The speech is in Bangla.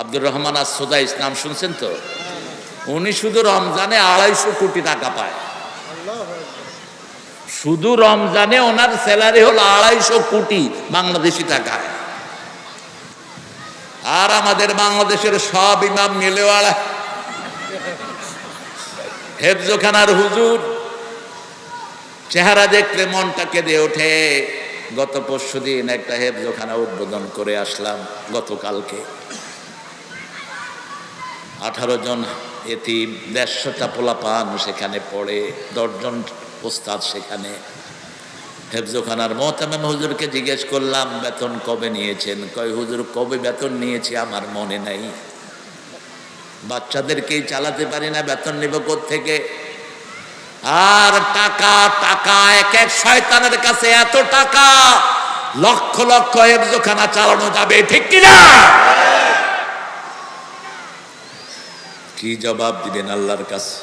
আব্দুর রহমান আস-সুদাইস নাম শুনছেন তো? উনি শুধু রমজানে 250 কোটি টাকা পায়। শুধু রমজানে ওনার স্যালারি হলো 250 কোটি বাংলাদেশি টাকায়। আর আমাদের বাংলাদেশের সব ইমাম মিলেওয়ালা হেফজখানার হুজুর, চেহারা দেখলে মনটা কেঁদে ওঠে। গত পরশুদিন একটা হেফজখানা উদ্বোধন করে আসলাম, গতকালকে 18 জন এতিম, 150টা পোলাপান সেখানে পড়ে, 10 জন ওস্তাদ সেখানে। হেফজখানার মোহতামিম হুজুরকে জিজ্ঞেস করলাম বেতন কবে নিয়েছেন? কয় হুজুর কবে বেতন নিয়েছি আমার মনে নাই, বাচ্চাদেরকেই চালাতে পারি না, বেতন নিব কোত্থেকে? আর টাকা টাকা, এক এক শয়তানের কাছে এত টাকা, লক্ষ লক্ষ হেফজখানা চালানো যাবে, ঠিক কিনা? কি জবাব দিবেন আল্লাহর কাছে?